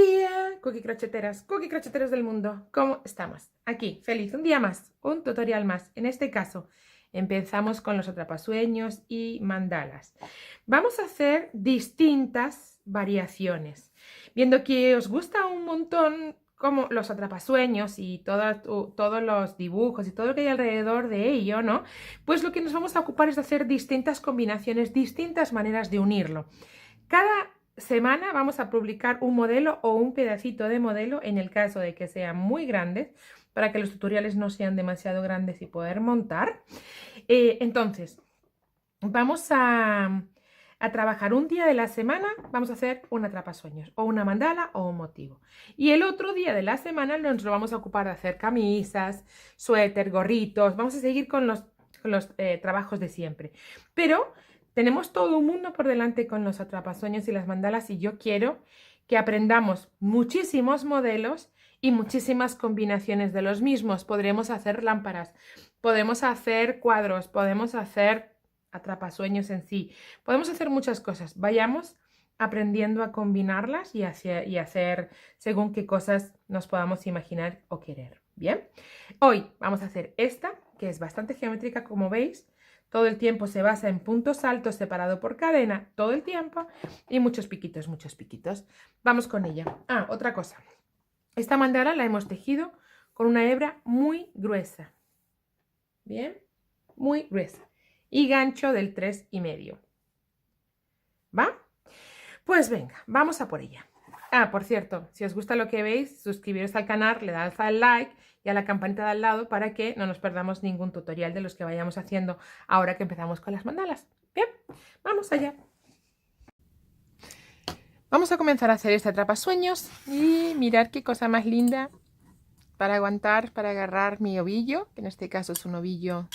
día, cookie crocheteros del mundo. ¿Cómo estamos? Aquí, feliz, un día más, un tutorial más. En este caso, empezamos con los atrapasueños y mandalas. Vamos a hacer distintas variaciones. Viendo que os gusta un montón como los atrapasueños y todos los dibujos y todo lo que hay alrededor de ello, ¿no? Pues lo que nos vamos a ocupar es de hacer distintas combinaciones, distintas maneras de unirlo. Cada semana vamos a publicar un modelo o un pedacito de modelo en el caso de que sean muy grandes, para que los tutoriales no sean demasiado grandes y poder montar. Entonces, vamos a trabajar un día de la semana, vamos a hacer un atrapasueños o una mandala o un motivo. Y el otro día de la semana nos lo vamos a ocupar de hacer camisas, suéter, gorritos, vamos a seguir con los trabajos de siempre. Pero tenemos todo un mundo por delante con los atrapasueños y las mandalas y yo quiero que aprendamos muchísimos modelos y muchísimas combinaciones de los mismos. Podremos hacer lámparas, podemos hacer cuadros, podemos hacer atrapasueños en sí. Podemos hacer muchas cosas. Vayamos aprendiendo a combinarlas y hacer según qué cosas nos podamos imaginar o querer. Bien, hoy vamos a hacer esta, que es bastante geométrica, como veis. Todo el tiempo se basa en puntos altos separado por cadena, todo el tiempo, y muchos piquitos, muchos piquitos. Vamos con ella. Ah, otra cosa. Esta mandala la hemos tejido con una hebra muy gruesa. Bien, muy gruesa. Y gancho del 3,5. ¿Va? Pues venga, vamos a por ella. Ah, por cierto, si os gusta lo que veis, suscribiros al canal, le dad al like y a la campanita de al lado para que no nos perdamos ningún tutorial de los que vayamos haciendo ahora que empezamos con las mandalas. Bien, vamos allá. Vamos a comenzar a hacer este atrapasueños y mirad qué cosa más linda para aguantar, para agarrar mi ovillo, que en este caso es un ovillo.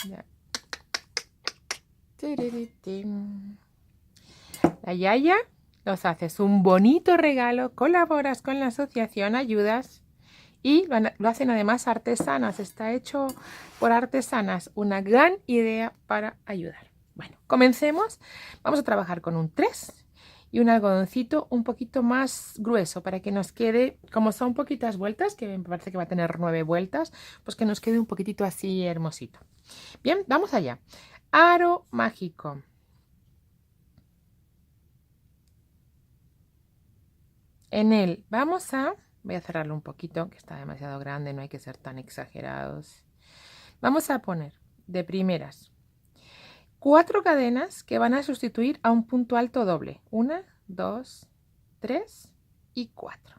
La Yaya nos haces un bonito regalo, colaboras con la asociación, ayudas y lo hacen además artesanas, está hecho por artesanas, una gran idea para ayudar. Bueno, comencemos. Vamos a trabajar con un 3 y un algodoncito un poquito más grueso para que nos quede, como son poquitas vueltas, que me parece que va a tener 9 vueltas, pues que nos quede un poquitito así hermosito. Bien, vamos allá. Aro mágico. En él voy a cerrarlo un poquito, que está demasiado grande, no hay que ser tan exagerados. Vamos a poner de primeras 4 cadenas que van a sustituir a un punto alto doble. 1, 2, 3 y 4.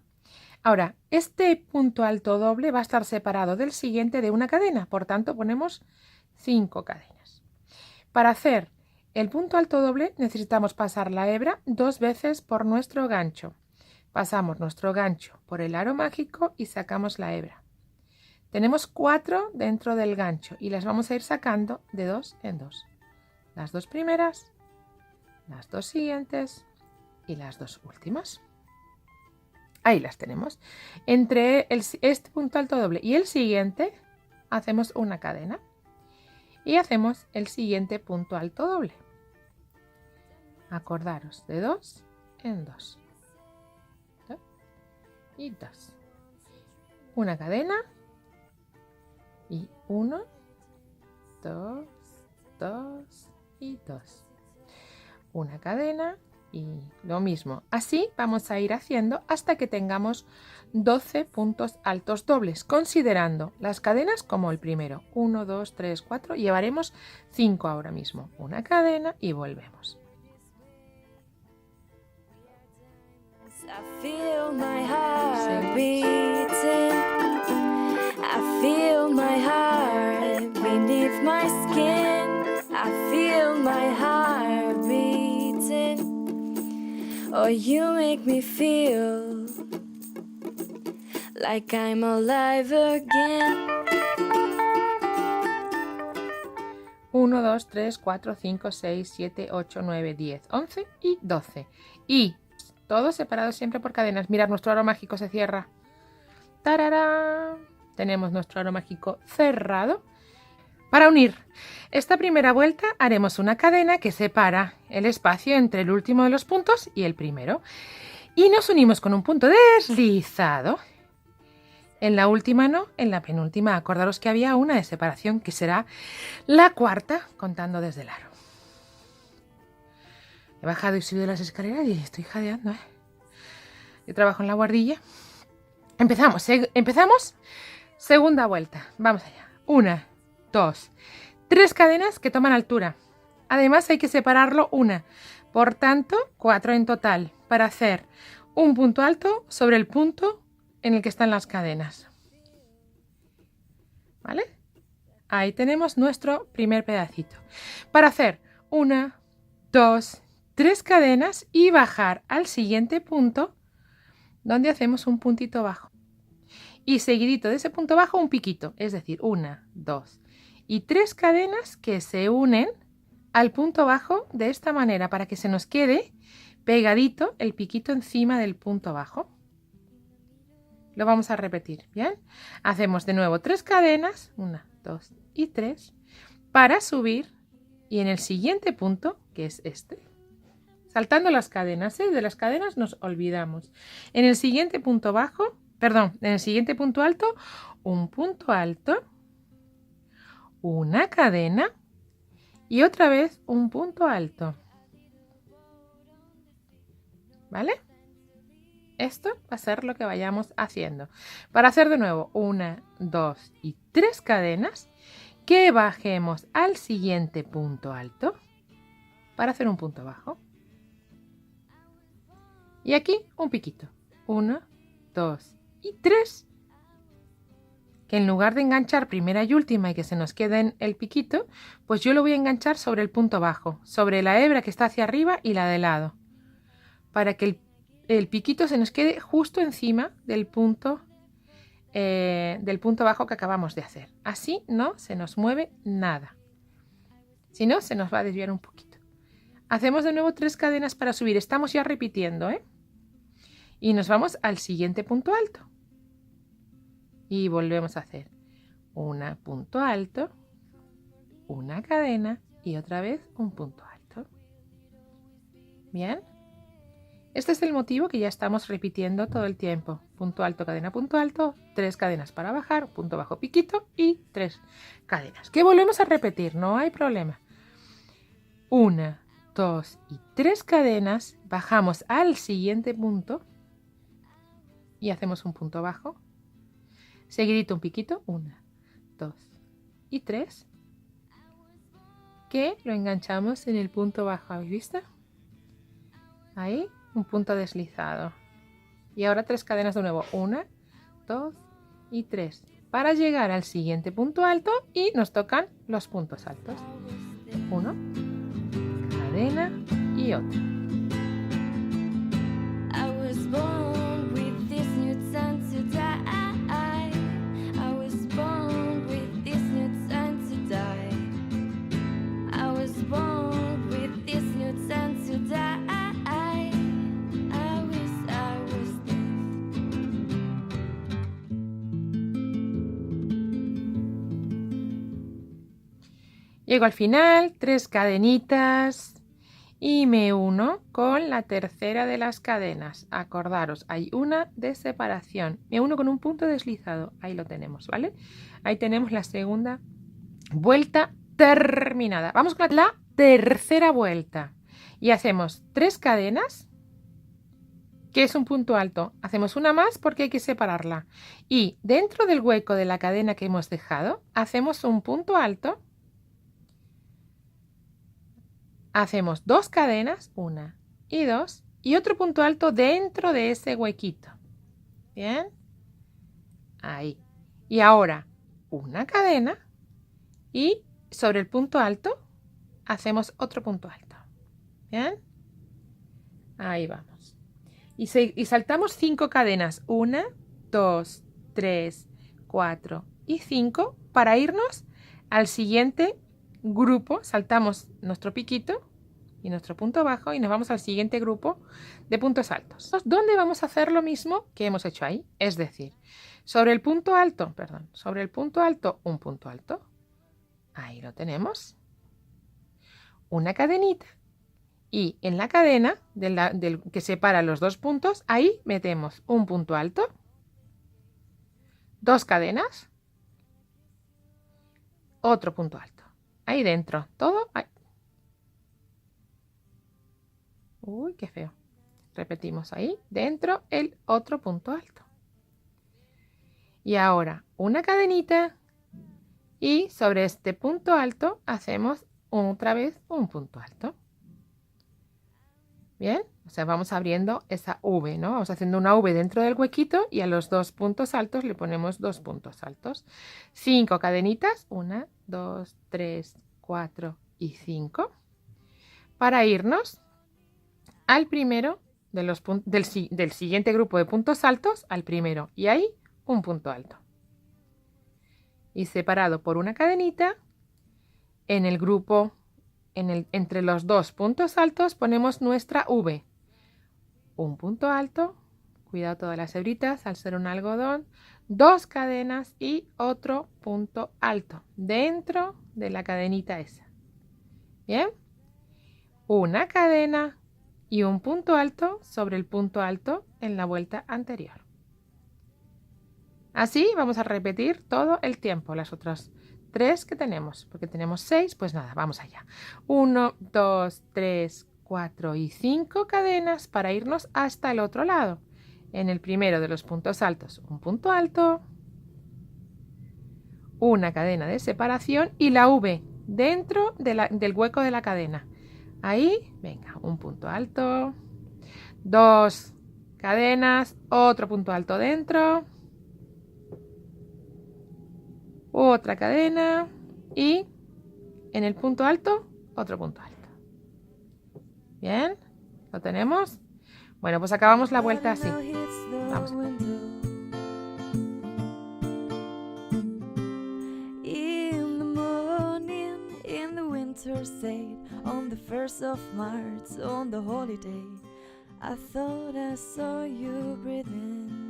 Ahora, este punto alto doble va a estar separado del siguiente de una cadena, por tanto ponemos 5 cadenas. Para hacer el punto alto doble necesitamos pasar la hebra 2 veces por nuestro gancho. Pasamos nuestro gancho por el aro mágico y sacamos la hebra. Tenemos 4 dentro del gancho y las vamos a ir sacando de 2 en 2. Las 2 primeras, las 2 siguientes y las 2 últimas. Ahí las tenemos. Entre este punto alto doble y el siguiente hacemos una cadena y hacemos el siguiente punto alto doble. Acordaros, de 2 en 2. Y 2. Una cadena y 1, 2, 2 y 2. Una cadena y lo mismo. Así vamos a ir haciendo hasta que tengamos 12 puntos altos dobles, considerando las cadenas como el primero. 1, 2, 3, 4. Llevaremos 5 ahora mismo. Una cadena y volvemos. I feel my heart beating. I feel my heart beneath my skin. I feel my heart beating. Oh, you make me feel like I'm alive again. 1, 2, 3, 4, 5, 6, 7, 8, 9, 10, 11 y 12. Y todos separados siempre por cadenas. Mirad, nuestro aro mágico se cierra. ¡Tarará! Tenemos nuestro aro mágico cerrado. Para unir esta primera vuelta haremos una cadena que separa el espacio entre el último de los puntos y el primero. Y nos unimos con un punto deslizado. En la última no, en la penúltima. Acordaros que había una de separación que será la cuarta contando desde el aro. He bajado y subido las escaleras y estoy jadeando, ¿eh? Yo trabajo en la guardilla. Empezamos. Segunda vuelta. Vamos allá. 1, 2, 3 cadenas que toman altura. Además hay que separarlo una. Por tanto, 4 en total para hacer un punto alto sobre el punto en el que están las cadenas. ¿Vale? Ahí tenemos nuestro primer pedacito. Para hacer 1, 2, 3 cadenas y bajar al siguiente punto donde hacemos un puntito bajo. Y seguidito de ese punto bajo un piquito, es decir, 1, 2 y 3 cadenas que se unen al punto bajo de esta manera para que se nos quede pegadito el piquito encima del punto bajo. Lo vamos a repetir, ¿bien? Hacemos de nuevo 3 cadenas, 1, 2 y 3, para subir y en el siguiente punto, que es este, saltando las cadenas, ¿eh? De las cadenas nos olvidamos. En el siguiente punto bajo, en el siguiente punto alto, un punto alto, una cadena y otra vez un punto alto. ¿Vale? Esto va a ser lo que vayamos haciendo. Para hacer de nuevo 1, 2 y 3 cadenas, que bajemos al siguiente punto alto para hacer un punto bajo. Y aquí un piquito. 1, 2 y 3. Que en lugar de enganchar primera y última y que se nos quede en el piquito, pues yo lo voy a enganchar sobre el punto bajo, sobre la hebra que está hacia arriba y la de lado, para que el piquito se nos quede justo encima del punto bajo que acabamos de hacer. Así no se nos mueve nada. Si no, se nos va a desviar un poquito. Hacemos de nuevo 3 cadenas para subir. Estamos ya repitiendo, ¿eh? Y nos vamos al siguiente punto alto. Y volvemos a hacer un punto alto, una cadena y otra vez un punto alto. ¿Bien? Este es el motivo que ya estamos repitiendo todo el tiempo. Punto alto, cadena, punto alto, 3 cadenas para bajar, punto bajo, piquito y 3 cadenas. Que volvemos a repetir, no hay problema. 1, 2 y 3 cadenas, bajamos al siguiente punto y hacemos un punto bajo. Seguidito un piquito, 1, 2 y 3, que lo enganchamos en el punto bajo, ¿habéis visto? Ahí, un punto deslizado. Y ahora 3 cadenas de nuevo, 1, 2 y 3, para llegar al siguiente punto alto y nos tocan los puntos altos. 1, cadena y otra. Llego al final, 3 cadenitas y me uno con la tercera de las cadenas. Acordaros, hay una de separación. Me uno con un punto deslizado. Ahí lo tenemos, ¿vale? Ahí tenemos la segunda vuelta terminada. Vamos con la tercera vuelta. Y hacemos 3 cadenas, que es un punto alto. Hacemos una más porque hay que separarla. Y dentro del hueco de la cadena que hemos dejado, hacemos un punto alto. Hacemos 2 cadenas, 1 y 2, y otro punto alto dentro de ese huequito. ¿Bien? Ahí. Y ahora una cadena y sobre el punto alto hacemos otro punto alto. ¿Bien? Ahí vamos. Y saltamos 5 cadenas. 1, 2, 3, 4 y 5 para irnos al siguiente grupo. Saltamos nuestro piquito y nuestro punto bajo y nos vamos al siguiente grupo de puntos altos, donde vamos a hacer lo mismo que hemos hecho ahí, es decir, sobre el punto alto, un punto alto, ahí lo tenemos, una cadenita Y en la cadena del que separa los dos puntos, ahí metemos un punto alto, 2 cadenas, otro punto alto. Ahí dentro, todo ahí. Uy, qué feo. Repetimos ahí, dentro el otro punto alto. Y ahora una cadenita y sobre este punto alto hacemos otra vez un punto alto. Bien, o sea, vamos abriendo esa V, ¿no? Vamos haciendo una V dentro del huequito y a los 2 puntos altos le ponemos 2 puntos altos. 5 cadenitas, 1, 2, 3, 4 y 5. Para irnos al primero de los del siguiente grupo de puntos altos al primero. Y ahí un punto alto. Y separado por una cadenita, en el grupo, entre los 2 puntos altos ponemos nuestra V. Un punto alto, cuidado todas las hebritas al ser un algodón, 2 cadenas y otro punto alto dentro de la cadenita esa. Bien, una cadena y un punto alto sobre el punto alto en la vuelta anterior. Así vamos a repetir todo el tiempo, las otras 3 que tenemos, porque tenemos 6, pues nada, vamos allá. 1, 2, 3, 4 y 5 cadenas para irnos hasta el otro lado. En el primero de los puntos altos, un punto alto, una cadena de separación y la V dentro del hueco de la cadena. Ahí, venga, un punto alto, 2 cadenas, otro punto alto dentro, otra cadena y en el punto alto, otro punto alto. Bien, ¿lo tenemos? Bueno, pues acabamos la vuelta así. Vamos. In the morning, in the winter's day, on the 1st of March, on the holiday, I thought I saw you breathing.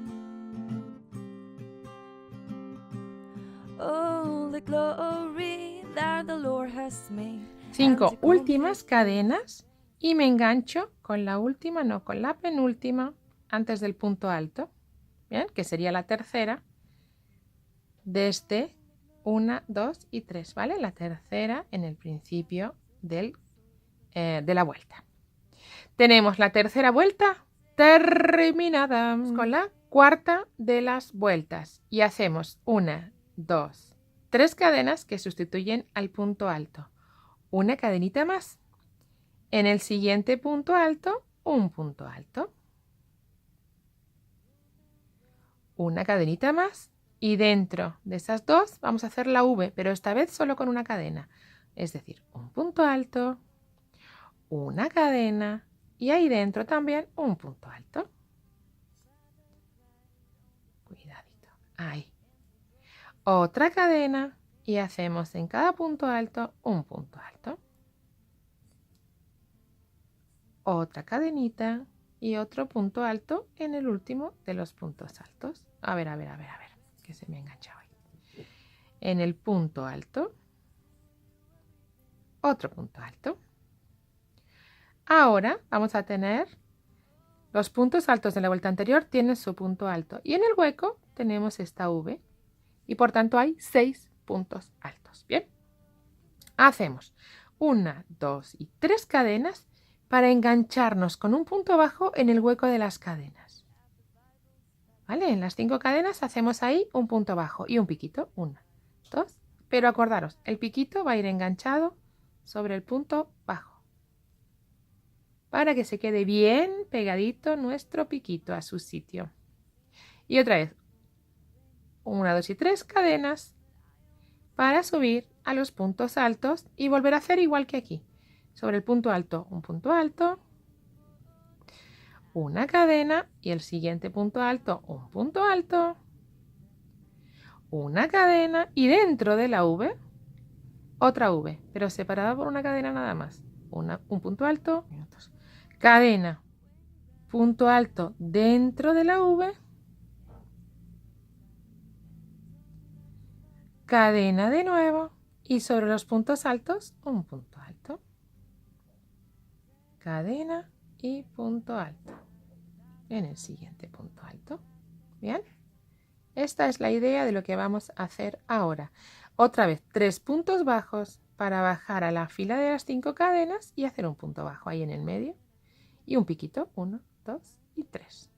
All the glory that the Lord has made. 5 últimas cadenas y me engancho con la última, no, con la penúltima antes del punto alto, bien, que sería la tercera desde 1, 2 y 3, ¿vale? La tercera en el principio de la vuelta. Tenemos la tercera vuelta terminada con la cuarta de las vueltas y hacemos 1, 2, 3 cadenas que sustituyen al punto alto. Una cadenita más. En el siguiente punto alto, un punto alto. Una cadenita más. Y dentro de esas 2 vamos a hacer la V, pero esta vez solo con una cadena. Es decir, un punto alto, una cadena y ahí dentro también un punto alto. Cuidadito. Ahí. Otra cadena y hacemos en cada punto alto un punto alto. Otra cadenita y otro punto alto en el último de los puntos altos. A ver, que se me ha enganchado ahí. En el punto alto, otro punto alto. Ahora vamos a tener los puntos altos de la vuelta anterior tienen su punto alto y en el hueco tenemos esta V y por tanto hay 6 puntos altos. Bien, hacemos 1, 2 y 3 cadenas para engancharnos con un punto bajo en el hueco de las cadenas. ¿Vale? En las 5 cadenas hacemos ahí un punto bajo y un piquito. 1, 2. Pero acordaros, el piquito va a ir enganchado sobre el punto bajo. Para que se quede bien pegadito nuestro piquito a su sitio. Y otra vez. 1, 2 y 3 cadenas para subir a los puntos altos y volver a hacer igual que aquí. Sobre el punto alto, un punto alto, una cadena y el siguiente punto alto, un punto alto, una cadena y dentro de la V, otra V, pero separada por una cadena nada más. Un punto alto, cadena, punto alto dentro de la V, cadena de nuevo y sobre los puntos altos, un punto alto. cadena y punto alto en el siguiente punto alto. Bien, esta es la idea de lo que vamos a hacer ahora. Otra vez 3 puntos bajos para bajar a la fila de las 5 cadenas y hacer un punto bajo ahí en el medio y un piquito, 1, 2 y 3.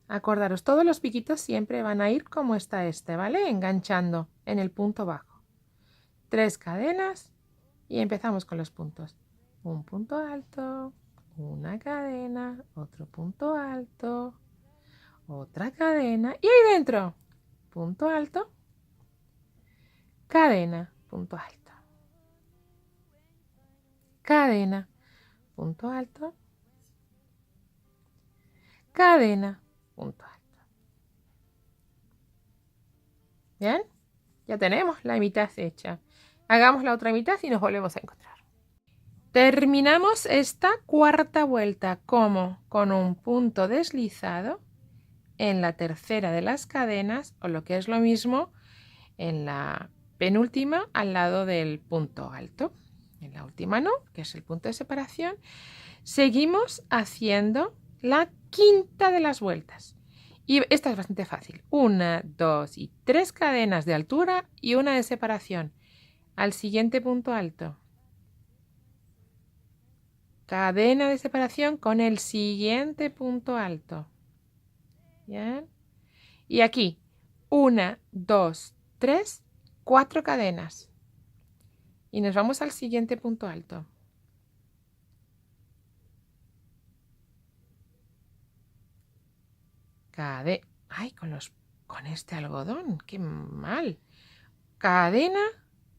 Acordaros, todos los piquitos siempre van a ir como está este, ¿vale? Enganchando en el punto bajo. 3 cadenas y empezamos con los puntos. Un punto alto, una cadena, otro punto alto, otra cadena y ahí dentro, punto alto, cadena, punto alto, cadena, punto alto, cadena, punto alto. ¿Bien? Ya tenemos la mitad hecha. Hagamos la otra mitad y nos volvemos a encontrar. Terminamos esta cuarta vuelta como con un punto deslizado en la tercera de las cadenas, o lo que es lo mismo, en la penúltima al lado del punto alto. En la última no, que es el punto de separación. Seguimos haciendo la quinta de las vueltas. Y esta es bastante fácil. 1, 2 y 3 cadenas de altura y una de separación. Al siguiente punto alto. Cadena de separación con el siguiente punto alto. Bien. Y aquí, 1, 2, 3, 4 cadenas. Y nos vamos al siguiente punto alto. Ay, con este algodón, qué mal. Cadena,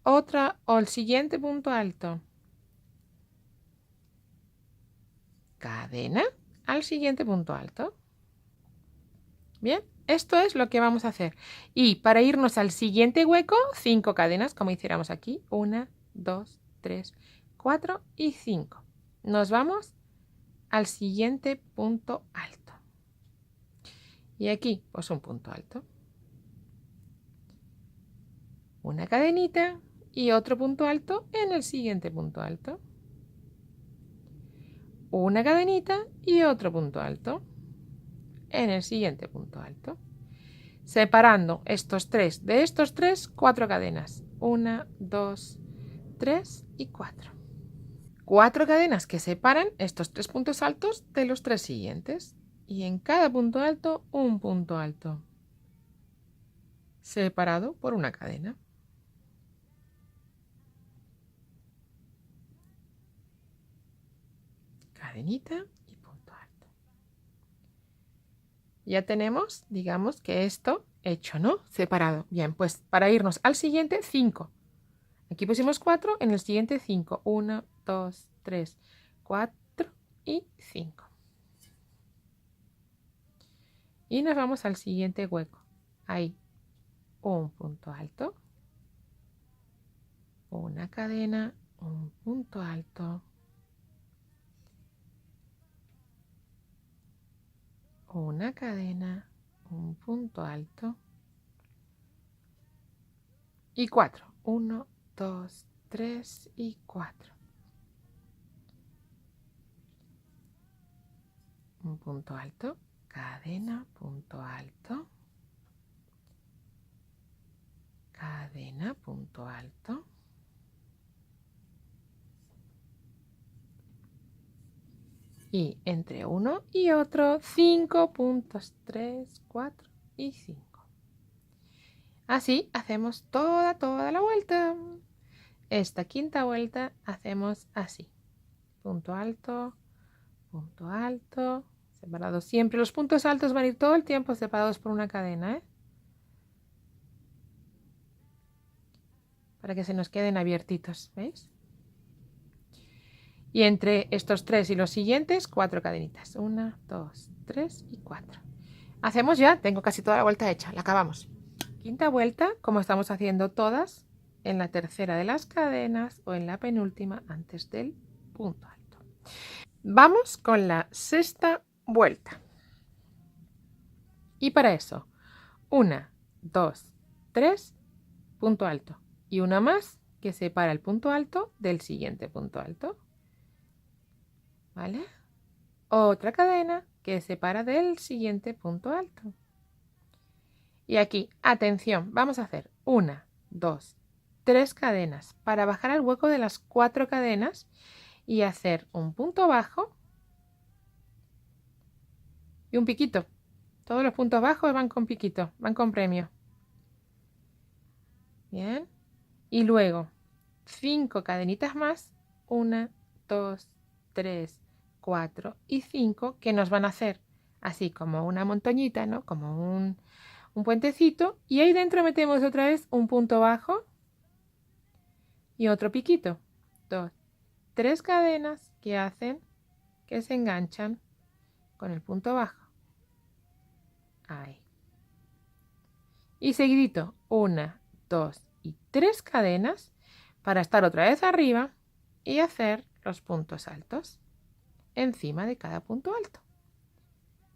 otra o el siguiente punto alto. Cadena al siguiente punto alto. Bien, esto es lo que vamos a hacer. Y para irnos al siguiente hueco, 5 cadenas, como hiciéramos aquí. 1, 2, 3, 4 y 5. Nos vamos al siguiente punto alto. Y aquí, pues un punto alto. Una cadenita y otro punto alto en el siguiente punto alto. Una cadenita y otro punto alto en el siguiente punto alto. Separando estos tres, de estos tres, 4 cadenas. 1, 2, 3 y 4. 4 cadenas que separan estos 3 puntos altos de los 3 siguientes. Y en cada punto alto, un punto alto. Separado por una cadena. Cadenita y punto alto. Ya tenemos, digamos que esto hecho, ¿no? Separado. Bien, pues para irnos al siguiente, 5. Aquí pusimos 4, en el siguiente 5. 1, 2, 3, 4 y 5. Y nos vamos al siguiente hueco. Ahí, un punto alto, una cadena, un punto alto, una cadena, un punto alto y 4. 1, 2, 3 y 4. Un punto alto, cadena, punto alto, cadena, punto alto. Y entre uno y otro, 5 puntos, 3, 4 y 5. Así hacemos toda la vuelta. Esta quinta vuelta hacemos así. Punto alto, separados siempre. Los puntos altos van a ir todo el tiempo separados por una cadena, ¿eh? Para que se nos queden abiertitos, ¿veis? Y entre estos 3 y los siguientes, 4 cadenitas. 1, 2, 3 y 4. Hacemos ya, tengo casi toda la vuelta hecha, la acabamos. Quinta vuelta, como estamos haciendo todas, en la tercera de las cadenas o en la penúltima antes del punto alto. Vamos con la sexta vuelta. Y para eso, 1, 2, 3, punto alto. Y una más que separa el punto alto del siguiente punto alto. ¿vale? Otra cadena que separa del siguiente punto alto. Y aquí, atención, vamos a hacer 1, 2, 3 cadenas para bajar al hueco de las 4 cadenas y hacer un punto bajo y un piquito. Todos los puntos bajos van con piquito, van con premio. Bien. Y luego 5 cadenitas más. 1, 2, 3, 4 y 5 que nos van a hacer así como una montañita, ¿no? Como un puentecito. Y ahí dentro metemos otra vez un punto bajo y otro piquito. 2, 3 cadenas que hacen que se enganchan con el punto bajo. Ahí. Y seguidito, 1, 2 y 3 cadenas para estar otra vez arriba y hacer los puntos altos encima de cada punto alto.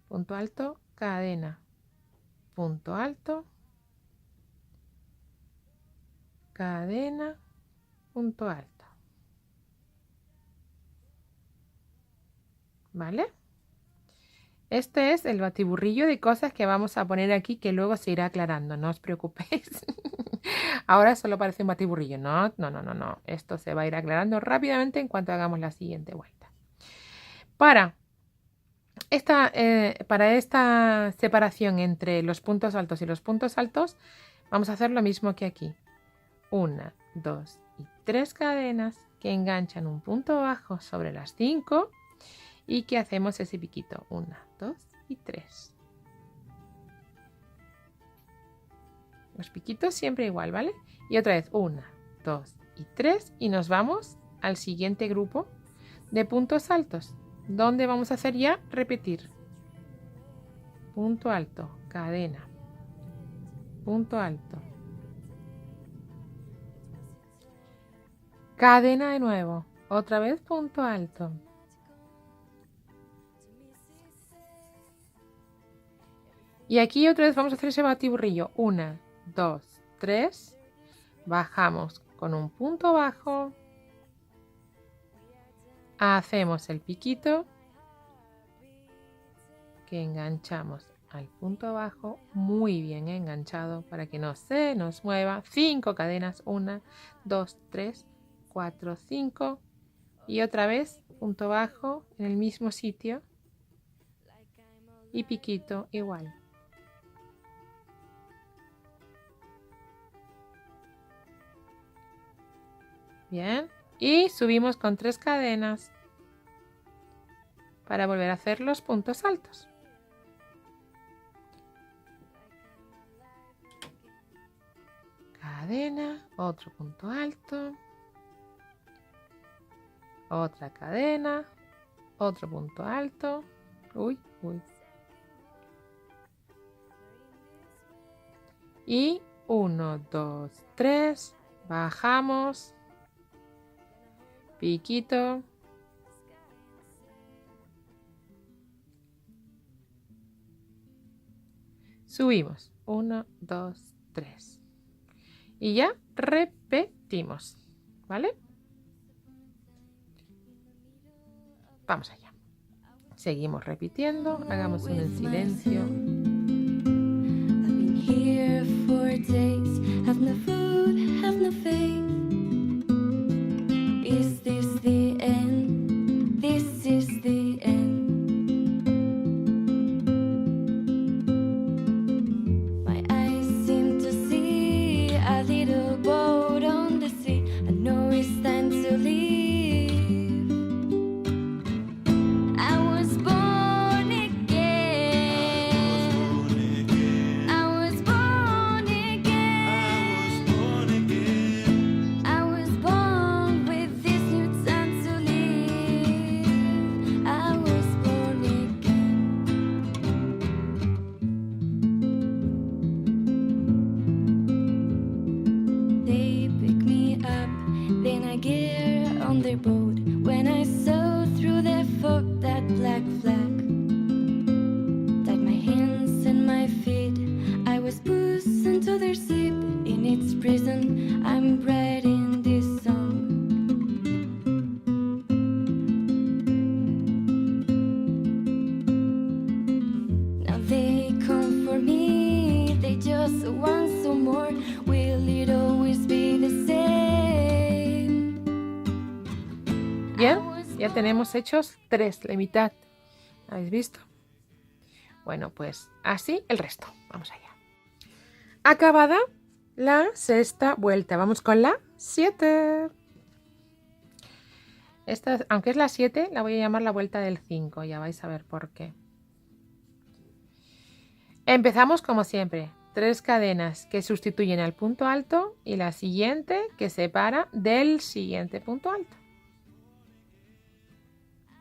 Punto alto, cadena, punto alto, cadena, punto alto. ¿Vale? Este es el batiburrillo de cosas que vamos a poner aquí que luego se irá aclarando, no os preocupéis. Ahora solo parece un batiburrillo. No. Esto se va a ir aclarando rápidamente en cuanto hagamos la siguiente vuelta. Para esta separación entre los puntos altos y los puntos altos, vamos a hacer lo mismo que aquí. 1, 2 y 3 cadenas que enganchan un punto bajo sobre las 5 y que hacemos ese piquito. 1, 2 y 3. Los piquitos siempre igual, ¿vale? Y otra vez 1, 2 y 3 y nos vamos al siguiente grupo de puntos altos, donde vamos a hacer ya repetir. Punto alto, cadena, punto alto, cadena de nuevo, otra vez punto alto. Y aquí otra vez vamos a hacer ese batiburrillo. 1, 2, 3. Bajamos con un punto bajo. Hacemos el piquito. Que enganchamos al punto bajo. Muy bien enganchado para que no se nos mueva. 5 cadenas. 1, 2, 3, 4, 5. Y otra vez punto bajo en el mismo sitio. Y piquito igual. Bien, y subimos con 3 cadenas para volver a hacer los puntos altos. Cadena, otro punto alto, otra cadena, otro punto alto. Uy. Y 1, 2, 3, bajamos. Piquito. Subimos. 1, 2, 3. Y ya repetimos. ¿Vale? Vamos allá. Seguimos repitiendo. Hagamos uno en silencio. I've been here for days, have no food, have no faith. Is this the end? This is the end. My eyes seem to see a little boat on the sea. I know it's time to leave. I was born again. I was born again. So once or more, will it always be the same? Bien, ya tenemos hechos 3, la mitad. ¿Habéis visto? Bueno, pues así el resto. Vamos allá. Acabada la sexta vuelta. Vamos con la 7. Esta, aunque es la 7, la voy a llamar la vuelta del 5. Ya vais a ver por qué. Empezamos como siempre. 3 cadenas que sustituyen al punto alto y la siguiente que separa del siguiente punto alto.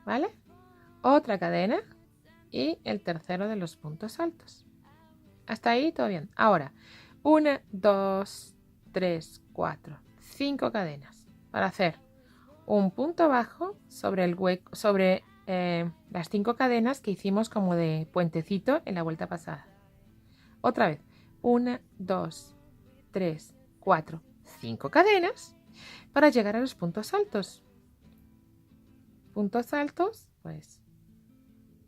¿Vale? Otra cadena y el tercero de los puntos altos. Hasta ahí todo bien. Ahora, 1, 2, 3, 4, 5 cadenas para hacer un punto bajo sobre el hueco, sobre las 5 cadenas que hicimos como de puentecito en la vuelta pasada. Otra vez, 1, 2, 3, 4, 5 cadenas para llegar a los puntos altos. Puntos altos, pues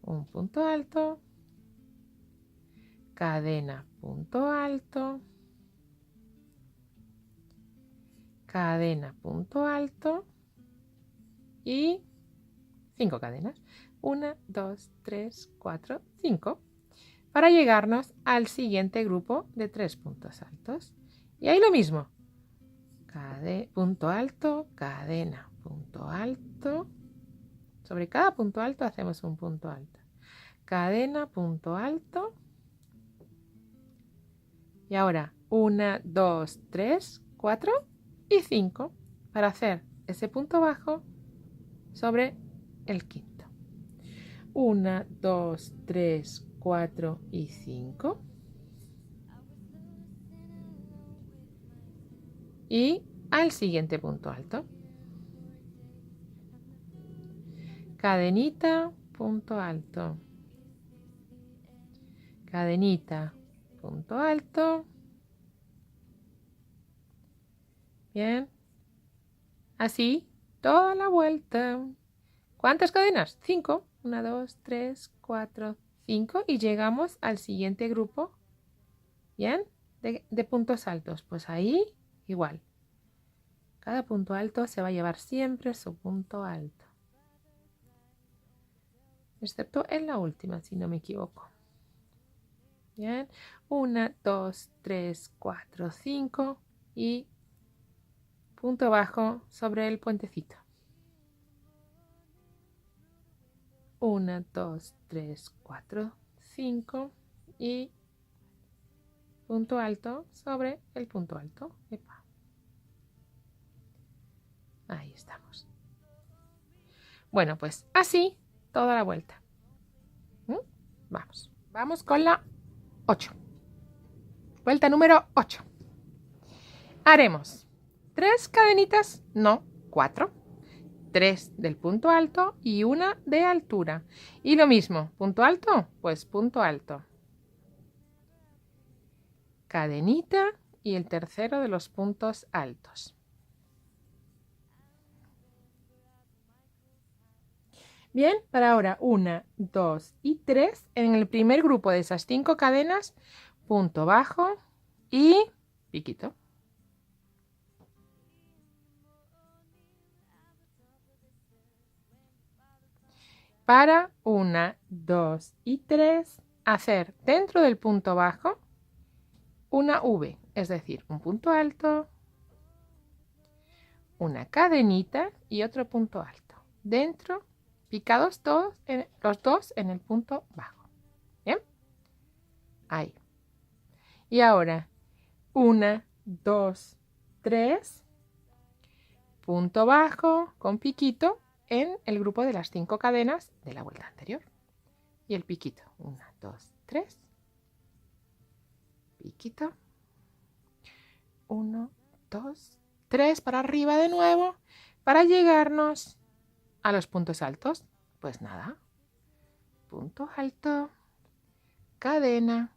un punto alto, cadena, punto alto, cadena, punto alto y 5 cadenas. 1, 2, 3, 4, 5 para llegarnos al siguiente grupo de 3 puntos altos. Y ahí lo mismo. Punto alto, cadena, punto alto. Sobre cada punto alto hacemos un punto alto. Cadena, punto alto. Y ahora 1, 2, 3, 4 y 5 para hacer ese punto bajo sobre el quinto. 1, 2, 3, 4 y 5. Y al siguiente punto alto. Cadenita, punto alto. Cadenita, punto alto. Bien. Así toda la vuelta. ¿Cuántas cadenas? 5. 1, 2, 3, 4, 5. Y llegamos al siguiente grupo. Bien. De puntos altos. Pues ahí igual. Cada punto alto se va a llevar siempre su punto alto. Excepto en la última, si no me equivoco. Bien. 1, 2, 3, 4, 5. Y punto bajo sobre el puentecito. 1, 2, 3, 4, 5 y punto alto sobre el punto alto. Epa. Ahí estamos. Bueno, pues así toda la vuelta. Vamos. Vamos con la 8. Vuelta número 8. Haremos 3 cadenitas, no, 4. 3 del punto alto y una de altura. Y lo mismo, punto alto, pues punto alto. Cadenita y el tercero de los puntos altos. Bien, para ahora 1, 2 y 3. En el primer grupo de esas 5 cadenas, punto bajo y piquito. Para 1, 2 y 3, hacer dentro del punto bajo una V, es decir, un punto alto, una cadenita y otro punto alto. Dentro, picados todos, los dos en el punto bajo. ¿Bien? Ahí. Y ahora, 1, 2, 3, punto bajo con piquito en el grupo de las 5 cadenas de la vuelta anterior. Y el piquito. 1, 2, 3. Piquito. 1, 2, 3 para arriba de nuevo para llegarnos a los puntos altos. Pues nada. Punto alto. Cadena.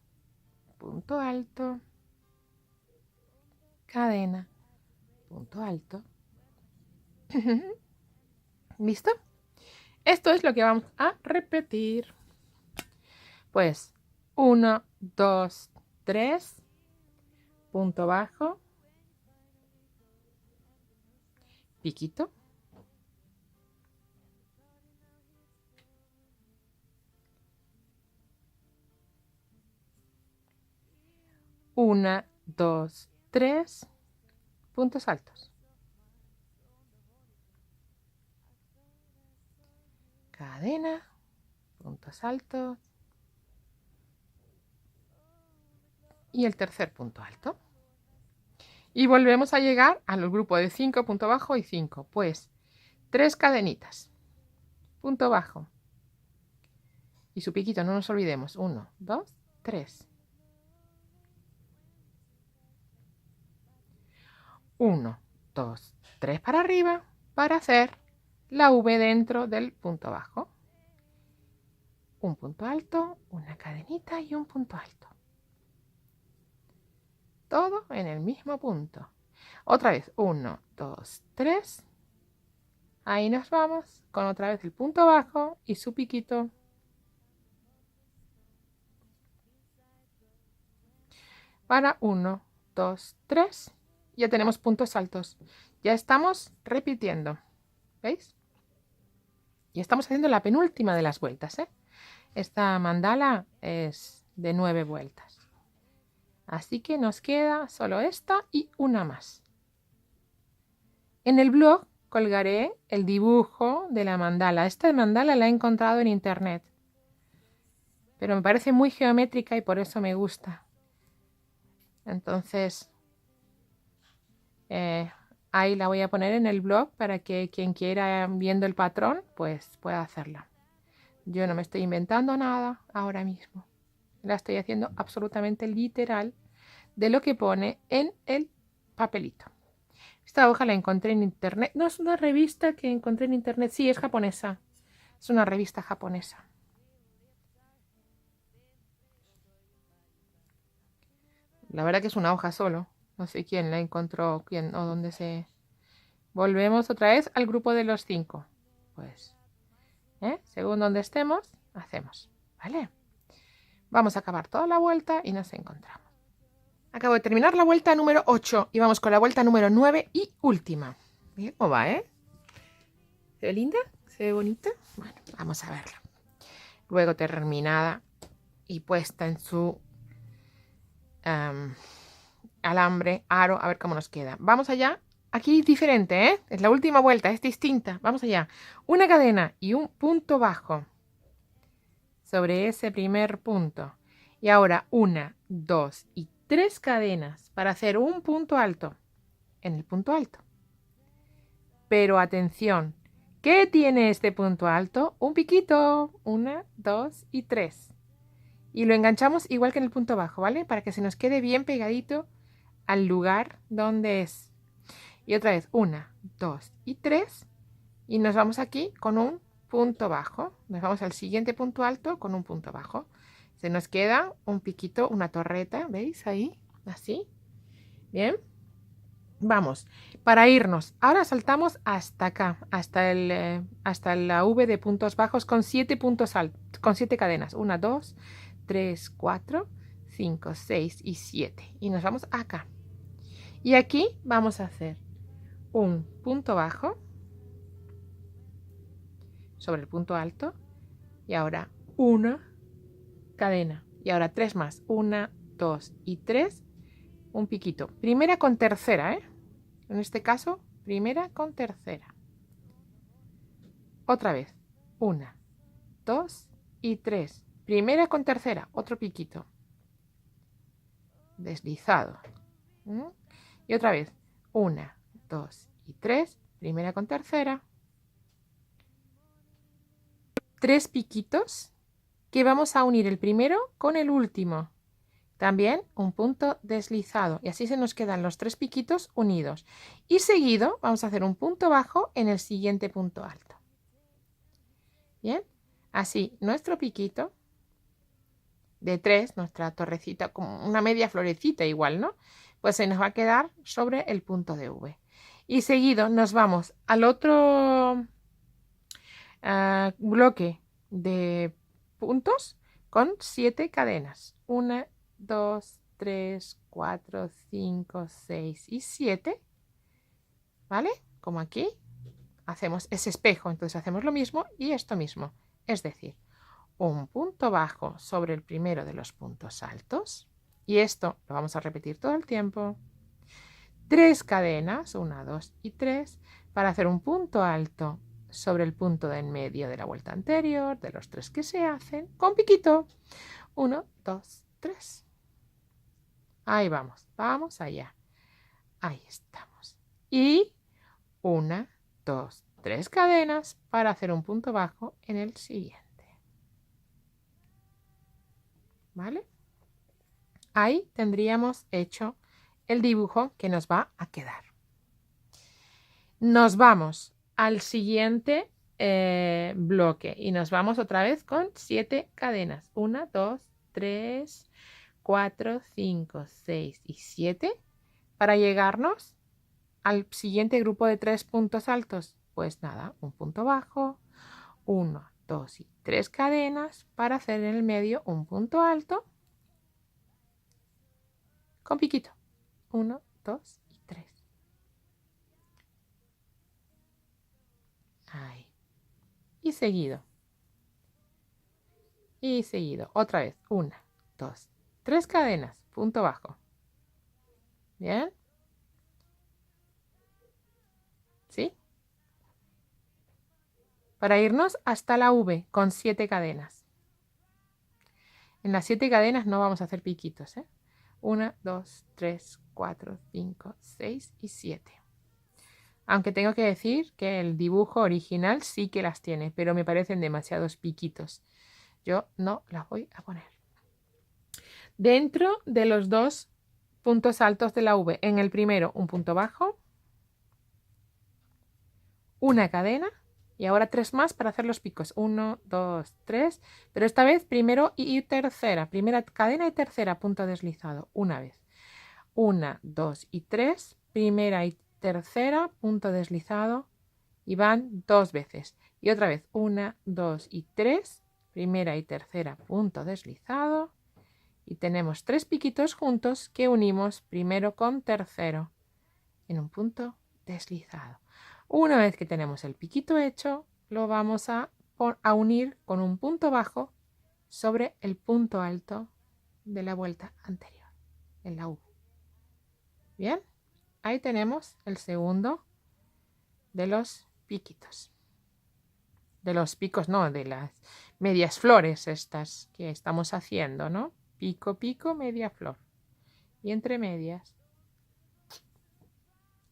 Punto alto. Cadena. Punto alto. ¿Listo? Esto es lo que vamos a repetir. Pues 1, 2, 3, punto bajo, piquito, una, dos, tres puntos altos, cadena, puntos altos y el tercer punto alto. Y volvemos a llegar al grupo de 5, punto bajo y 5. Pues 3 cadenitas, punto bajo y su piquito, no nos olvidemos. 1, 2, 3. 1, 2, 3 para arriba para hacer la V dentro del punto bajo. Un punto alto, una cadenita y un punto alto. Todo en el mismo punto. Otra vez, 1, 2, 3. Ahí nos vamos con otra vez el punto bajo y su piquito. Para 1, 2, 3. Ya tenemos puntos altos. Ya estamos repitiendo. ¿Veis? Y estamos haciendo la penúltima de las vueltas, ¿eh? Esta mandala es de 9 vueltas. Así que nos queda solo esta y una más. En el blog colgaré el dibujo de la mandala. Esta mandala la he encontrado en internet, pero me parece muy geométrica y por eso me gusta. Entonces, ahí la voy a poner en el blog para que quien quiera viendo el patrón, pues pueda hacerla. Yo no me estoy inventando nada ahora mismo. La estoy haciendo absolutamente literal de lo que pone en el papelito. Esta hoja la encontré en internet. No es una revista que encontré en internet. Sí, es japonesa. Es una revista japonesa. La verdad que es una hoja solo. No sé quién la encontró, quién o dónde se... Volvemos otra vez al grupo de los 5. Pues, según donde estemos, hacemos. ¿Vale? Vamos a acabar toda la vuelta y nos encontramos. Acabo de terminar la vuelta número 8 y vamos con la vuelta número 9 y última. Mira cómo va, ¿eh? ¿Se ve linda? ¿Se ve bonita? Bueno, vamos a verla. Luego terminada y puesta en su alambre, aro, a ver cómo nos queda. Vamos allá. Aquí diferente, ¿eh? Es la última vuelta, es distinta. Vamos allá. Una cadena y un punto bajo sobre ese primer punto. Y ahora 1, 2 y 3 cadenas para hacer un punto alto en el punto alto. Pero atención, ¿qué tiene este punto alto? Un piquito. 1, 2 y 3. Y lo enganchamos igual que en el punto bajo, ¿vale? Para que se nos quede bien pegadito al lugar donde es. Y otra vez 1, 2 y 3. Y nos vamos aquí con un punto bajo. Nos vamos al siguiente punto alto con un punto bajo. Se nos queda un piquito, una torreta, ¿veis ahí? Así. Bien. Vamos, para irnos. Ahora saltamos hasta acá, hasta la V de puntos bajos con 7 puntos altos, con 7 cadenas. 1, 2, 3, 4, 5, 6 y 7. Y nos vamos acá. Y aquí vamos a hacer un punto bajo sobre el punto alto. Y ahora una cadena. Y ahora 3 más. 1, 2 y 3. Un piquito. Primera con tercera, ¿eh? En este caso, primera con tercera. Otra vez. 1, 2 y 3. Primera con tercera. Otro piquito. Deslizado. Y otra vez. 1, 2 y 3. Primera con tercera. 3 piquitos que vamos a unir el primero con el último. También un punto deslizado y así se nos quedan los 3 piquitos unidos. Y seguido vamos a hacer un punto bajo en el siguiente punto alto. Bien, así nuestro piquito de 3, nuestra torrecita, como una media florecita igual, ¿no? Pues se nos va a quedar sobre el punto de V. Y seguido nos vamos al otro bloque de puntos con 7 cadenas. 1, 2, 3, 4, 5, 6 y 7, ¿vale? Como aquí, hacemos ese espejo, entonces hacemos lo mismo y esto mismo, es decir, un punto bajo sobre el primero de los puntos altos, y esto lo vamos a repetir todo el tiempo. 3 cadenas, 1, 2 y 3, para hacer un punto alto sobre el punto de en medio de la vuelta anterior, de los 3 que se hacen, con piquito. 1, 2, 3. Ahí vamos, vamos allá. Ahí estamos. Y 1, 2, 3 cadenas para hacer un punto bajo en el siguiente. ¿Vale? Ahí tendríamos hecho el dibujo que nos va a quedar. Nos vamos al siguiente bloque y nos vamos otra vez con 7 cadenas. 1, 2, 3, 4, 5, 6 y 7 para llegarnos al siguiente grupo de 3 puntos altos. Pues nada, un punto bajo, 1, 2 y 3 cadenas para hacer en el medio un punto alto con piquito. 1, 2 y 3. Ahí. Y seguido. Y seguido. Otra vez. 1, 2, 3 cadenas. Punto bajo. ¿Bien? ¿Sí? Para irnos hasta la V con 7 cadenas. En las 7 cadenas no vamos a hacer piquitos, ¿eh? 1, 2, 3, 4, 5, 6 y 7. Aunque tengo que decir que el dibujo original sí que las tiene, pero me parecen demasiados piquitos. Yo no las voy a poner. Dentro de los 2 puntos altos de la V, en el primero un punto bajo, una cadena y ahora 3 más para hacer los picos. 1, 2, 3, pero esta vez primero y tercera. Primera cadena y tercera punto deslizado, una vez. 1, 2 y 3, primera y tercera punto deslizado y van 2 veces. Y otra vez 1, 2 y 3, primera y tercera punto deslizado y tenemos 3 piquitos juntos que unimos primero con tercero en un punto deslizado. Una vez que tenemos el piquito hecho, lo vamos a unir con un punto bajo sobre el punto alto de la vuelta anterior, en la U. Bien, ahí tenemos el segundo de los piquitos. De los picos, no, de las medias flores estas que estamos haciendo, ¿no? Pico, pico, media flor. Y entre medias.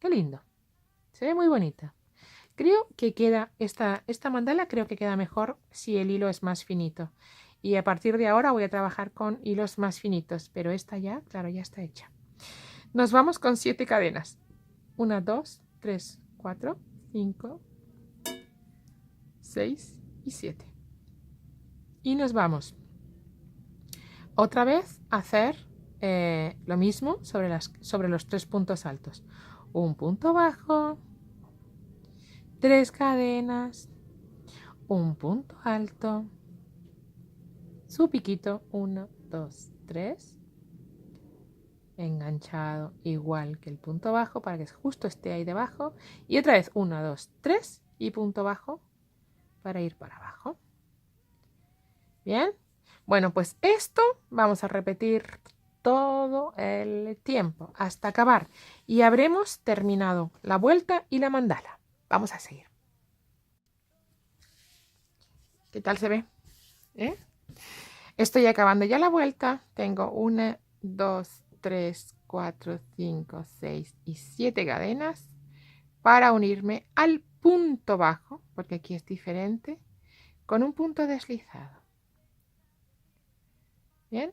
Qué lindo. Se ve muy bonita. Creo que queda, esta mandala creo que queda mejor si el hilo es más finito. Y a partir de ahora voy a trabajar con hilos más finitos. Pero esta ya, claro, ya está hecha. Nos vamos con 7 cadenas. 1, 2, 3, 4, 5, 6 y 7. Y nos vamos otra vez a hacer lo mismo sobre los 3 puntos altos. Un punto bajo, 3 cadenas, un punto alto, su piquito, 1, 2, 3, enganchado igual que el punto bajo para que justo esté ahí debajo. Y otra vez 1, 2, 3 y punto bajo para ir para abajo. Bien, bueno, pues esto vamos a repetir todo el tiempo hasta acabar y habremos terminado la vuelta y la mandala. Vamos a seguir. ¿Qué tal se ve? Estoy acabando ya la vuelta. Tengo 1, 2, 3, 4, 5, 6 y 7 cadenas para unirme al punto bajo, porque aquí es diferente, con un punto deslizado. Bien.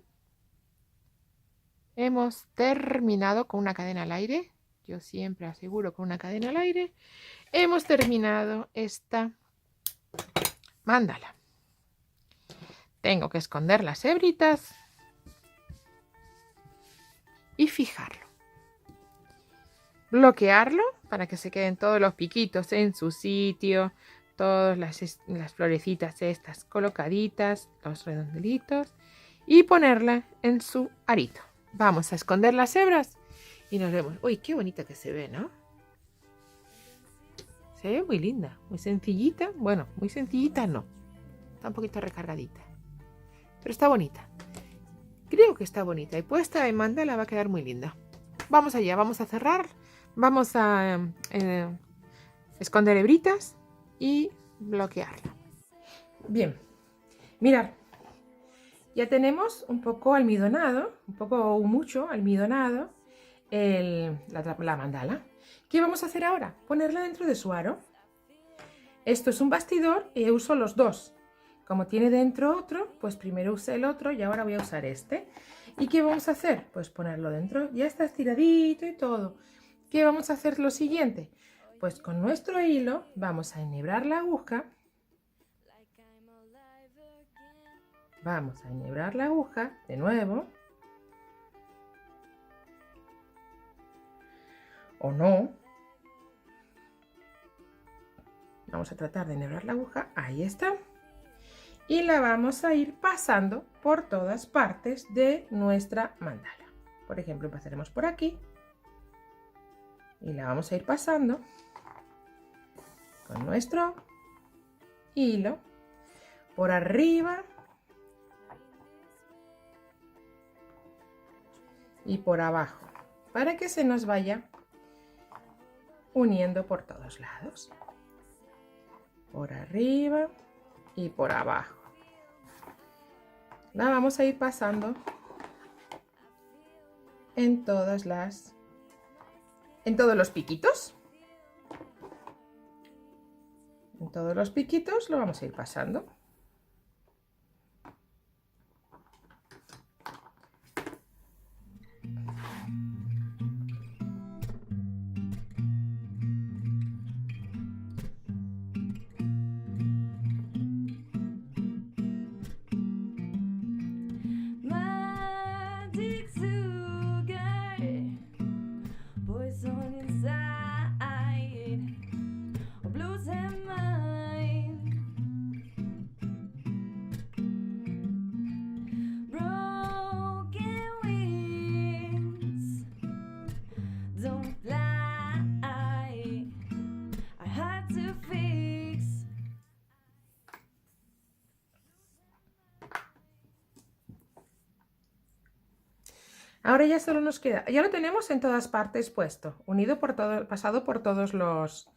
Hemos terminado con una cadena al aire. Yo siempre aseguro con una cadena al aire. Hemos terminado esta mandala. Tengo que esconder las hebritas y fijarlo. Bloquearlo para que se queden todos los piquitos en su sitio. Todas las florecitas estas colocaditas, los redondelitos. Y ponerla en su arito. Vamos a esconder las hebras y nos vemos. Uy, qué bonita que se ve, ¿no? Se ve muy linda, muy sencillita. Bueno, muy sencillita no. Está un poquito recargadita. Pero está bonita. Creo que está bonita. Y puesta en mandala va a quedar muy linda. Vamos allá, vamos a cerrar. Vamos a esconder hebritas y bloquearla. Bien, mirad. Ya tenemos un poco almidonado, un poco o mucho almidonado la mandala. ¿Qué vamos a hacer ahora? Ponerla dentro de su aro. Esto es un bastidor y uso los dos. Como tiene dentro otro, pues primero usé el otro y ahora voy a usar este. ¿Y qué vamos a hacer? Pues ponerlo dentro. Ya está estiradito y todo. ¿Qué vamos a hacer lo siguiente? Pues con nuestro hilo vamos a enhebrar la aguja. Vamos a enhebrar la aguja de nuevo. O no. Vamos a tratar de enhebrar la aguja. Ahí está. Y la vamos a ir pasando por todas partes de nuestra mandala. Por ejemplo, empezaremos por aquí. Y la vamos a ir pasando con nuestro hilo por arriba y por abajo, para que se nos vaya uniendo por todos lados. Por arriba y por abajo. La vamos a ir pasando en todos los piquitos. En todos los piquitos lo vamos a ir pasando. Magic sugar, poison inside, blues and mine, broken wings, don't fly, I had to fix. Ahora ya solo nos queda, ya lo tenemos en todas partes puesto, unido por todo, pasado por todos los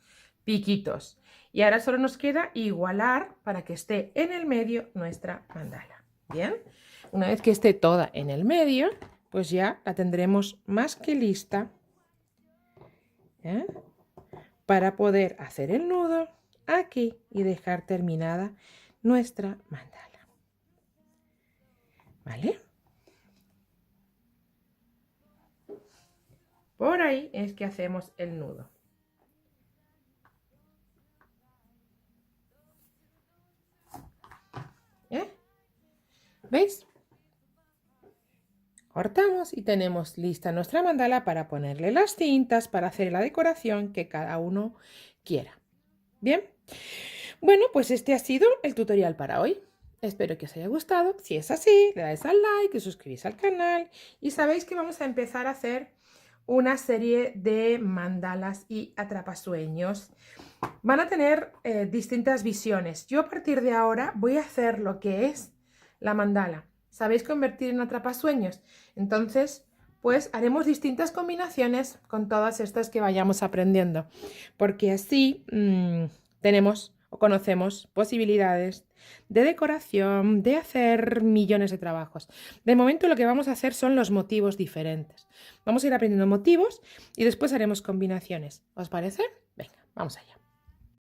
piquitos. Y ahora solo nos queda igualar para que esté en el medio nuestra mandala. Bien, una vez que esté toda en el medio, pues ya la tendremos más que lista, ¿eh?, para poder hacer el nudo aquí y dejar terminada nuestra mandala. ¿Vale? Por ahí es que hacemos el nudo. ¿Veis? Cortamos y tenemos lista nuestra mandala para ponerle las cintas, para hacer la decoración que cada uno quiera. ¿Bien? Bueno, pues este ha sido el tutorial para hoy. Espero que os haya gustado. Si es así, le dais al like, os suscribís al canal y sabéis que vamos a empezar a hacer una serie de mandalas y atrapasueños. Van a tener distintas visiones. Yo a partir de ahora voy a hacer lo que es la mandala. ¿Sabéis convertir en atrapasueños? Entonces, pues haremos distintas combinaciones con todas estas que vayamos aprendiendo. Porque así tenemos o conocemos posibilidades de decoración, de hacer millones de trabajos. De momento lo que vamos a hacer son los motivos diferentes. Vamos a ir aprendiendo motivos y después haremos combinaciones. ¿Os parece? Venga, vamos allá.